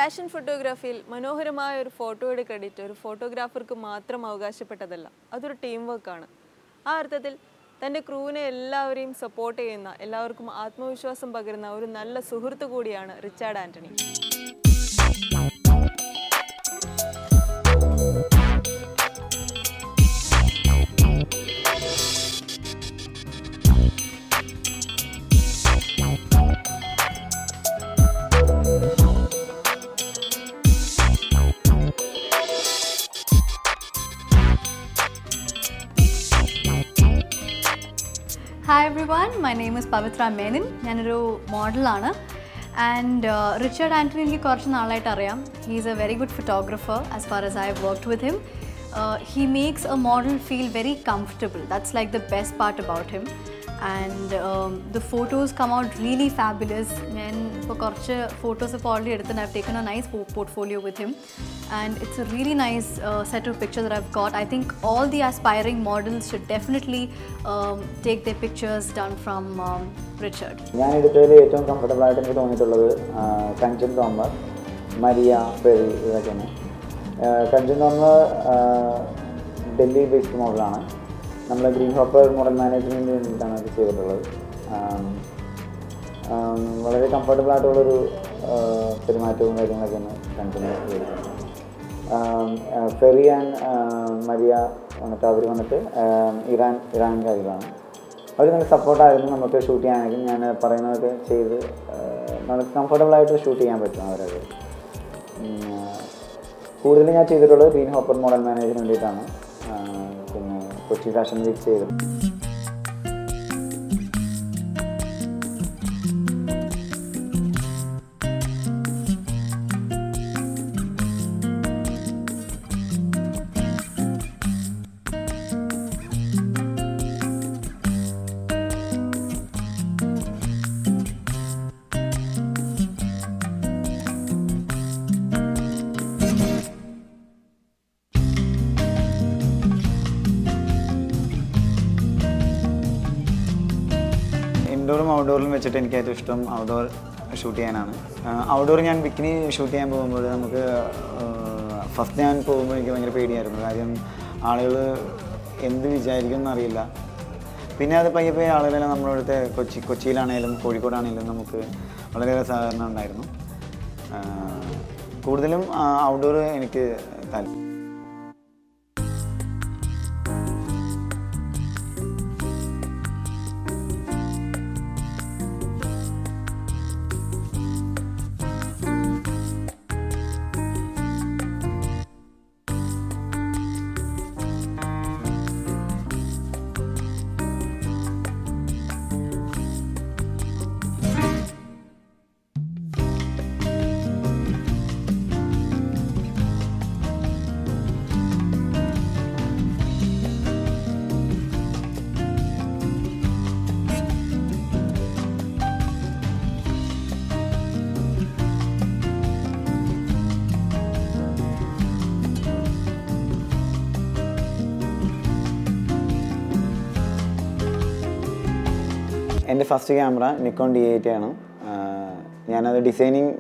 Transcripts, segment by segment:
Fashion ഫോട്ടോഗ്രാഫിയിൽ മനോഹരമായ ഒരു ഫോട്ടോയുടെ ക്രെഡിറ്റ് ഒരു ഫോട്ടോഗ്രാഫർക്ക് മാത്രം അവകാശപ്പെട്ടതല്ല, അതൊരു ടീം വർക്കാണ്. ആ അർത്ഥത്തിൽ തൻ്റെ ക്രൂവിനെ എല്ലാവരെയും സപ്പോർട്ട് ചെയ്യുന്ന, എല്ലാവർക്കും ആത്മവിശ്വാസം പകരുന്ന ഒരു നല്ല സുഹൃത്ത് കൂടിയാണ് Richard Antony. Hi everyone, my name is Pavitra Menon. I am a model and Richard Anthony he is a very good photographer as far as I have worked with him. He makes a model feel very comfortable. That's like the best part about him. And the photos come out really fabulous. Photos of already edited. I've taken a nice portfolio with him, and it's a really nice set of pictures that I've got. I think all the aspiring models should definitely take their pictures done from Richard. I am comfortable with Kanchan Tomar, Maria Perry. Kanchan Tomar Delhi based model. We have Greenhopper model management in very comfortable Ferry and Maria Iran support shoot comfortable shoot Greenhopper model management Kochi Fashion Week ചെയ്തു. Indoor and outdoor outdoor shooting. Outdoor I bikini shooting first I outdoor My first camera Nikon D8 ആണ്. ഞാൻ അത് designing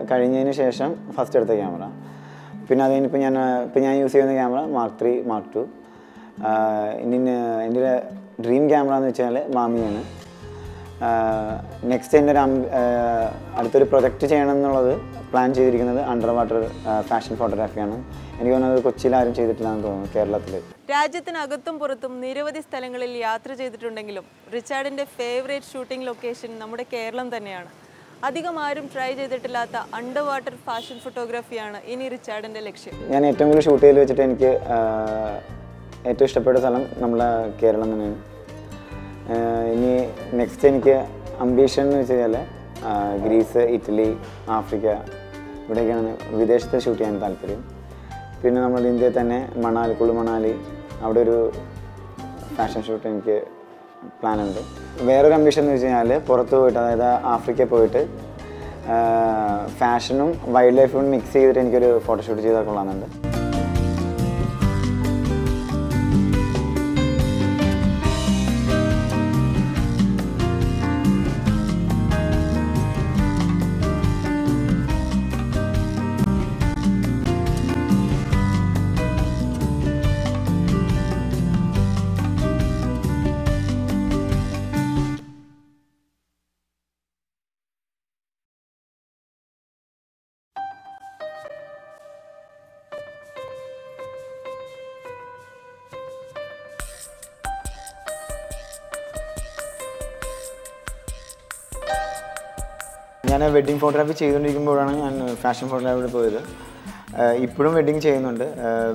കഴിഞ്ഞതിന് ശേഷം first എടുത്ത camera. പിന്നെ അത് കഴിഞ്ഞപ്പോൾ ഞാൻ യൂസ് ചെയ്യുന്ന ക്യാമറ Mark 3 Mark 2. ഇനി എൻ്റെ ഡ്രീം ക്യാമറ എന്ന് വെച്ചാൽ മാമിയാണ്. നെക്സ്റ്റ് എൻ്റെ അടുത്തൊരു പ്രൊജക്റ്റ് ചെയ്യണം എന്നുള്ളത് പ്ലാൻ ചെയ്തിരിക്കുന്നത് അണ്ടർ വാട്ടർ ഫാഷൻ ഫോട്ടോഗ്രാഫിയാണ്. എനിക്ക് തോന്നുന്നത് കൊച്ചിയിൽ ആരും ചെയ്തിട്ടില്ലാന്ന് തോന്നുന്നു കേരളത്തിൽ. രാജ്യത്തിനകത്തും പുറത്തും നിരവധി സ്ഥലങ്ങളിൽ യാത്ര ചെയ്തിട്ടുണ്ടെങ്കിലും റിച്ചാർഡിൻ്റെ ഫേവറേറ്റ് ഷൂട്ടിംഗ് ലൊക്കേഷൻ നമ്മുടെ കേരളം തന്നെയാണ്. അധികം ആരും ട്രൈ ചെയ്തിട്ടില്ലാത്ത അണ്ടർ വാട്ടർ ഫാഷൻ ഫോട്ടോഗ്രാഫിയാണ് ഇനി റിച്ചാർഡിൻ്റെ ലക്ഷ്യം. ഞാൻ ഏറ്റവും കൂടുതൽ ഷൂട്ട് ചെയ്ത് വെച്ചിട്ട് എനിക്ക് ഏറ്റവും ഇഷ്ടപ്പെട്ട സ്ഥലം നമ്മളെ കേരളം തന്നെയാണ്. ഇനി നെക്സ്റ്റ് എനിക്ക് അംബീഷൻ എന്ന് വെച്ച് കഴിഞ്ഞാൽ ഗ്രീസ്, ഇറ്റലി, ആഫ്രിക്ക ഇവിടെയൊക്കെയാണ് വിദേശത്ത് ഷൂട്ട് ചെയ്യാൻ താല്പര്യം. പിന്നെ നമ്മൾ ഇന്ത്യയിൽ തന്നെ മണാലി, കുളു മണാലി അവിടെ ഒരു ഫാഷൻ ഷൂട്ട് എനിക്ക് പ്ലാനുണ്ട്. വേറൊരു അംബീഷൻ എന്ന് വെച്ച് കഴിഞ്ഞാൽ പുറത്ത് പോയിട്ട്, അതായത് ആഫ്രിക്കയിൽ പോയിട്ട് ഫാഷനും വൈൽഡ് ലൈഫും മിക്സ് ചെയ്തിട്ട് എനിക്കൊരു ഫോട്ടോഷൂട്ട് ചെയ്താൽ കൊള്ളാമെന്നുണ്ട്. ഞാൻ വെഡ്ഡിങ് ഫോട്ടോഗ്രാഫി ചെയ്തുകൊണ്ടിരിക്കുമ്പോഴാണ് ഞാൻ ഫാഷൻ ഫോട്ടോഗ്രാഫിയിൽ പോയത്. ഇപ്പോഴും വെഡ്ഡിങ് ചെയ്യുന്നുണ്ട്.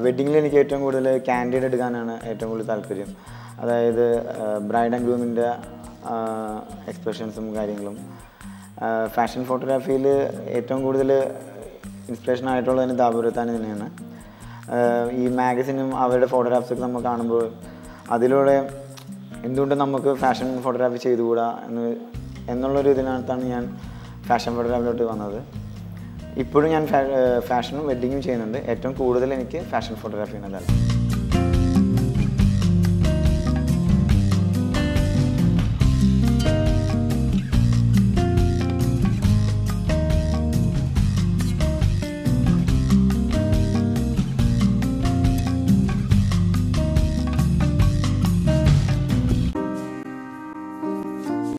വെഡ്ഡിങ്ങിൽ എനിക്ക് ഏറ്റവും കൂടുതൽ ക്യാൻഡിഡ് എടുക്കാനാണ് ഏറ്റവും കൂടുതൽ താല്പര്യം. അതായത് ബ്രൈഡ് ആൻഡ് ഗ്രൂമിൻ്റെ എക്സ്പ്രഷൻസും കാര്യങ്ങളും. ഫാഷൻ ഫോട്ടോഗ്രാഫിയിൽ ഏറ്റവും കൂടുതൽ ഇൻസ്പിറേഷൻ ആയിട്ടുള്ളതിന് ദാബുരത്താനി തന്നെയാണ്. ഈ മാഗസിനും അവരുടെ ഫോട്ടോഗ്രാഫ്സൊക്കെ നമ്മൾ കാണുമ്പോൾ അതിലൂടെ എന്തുകൊണ്ട് നമുക്ക് ഫാഷൻ ഫോട്ടോഗ്രാഫി ചെയ്തുകൂടാ എന്നുള്ളൊരു ഇതിനകത്താണ് ഞാൻ ഫാഷൻ ഫോട്ടോഗ്രാഫിലോട്ട് വന്നത്. ഇപ്പോഴും ഞാൻ ഫാഷനും വെഡ്ഡിങ്ങും ചെയ്യുന്നുണ്ട്. ഏറ്റവും കൂടുതൽ എനിക്ക് ഫാഷൻ ഫോട്ടോഗ്രാഫിയാണ് താല്പര്യം.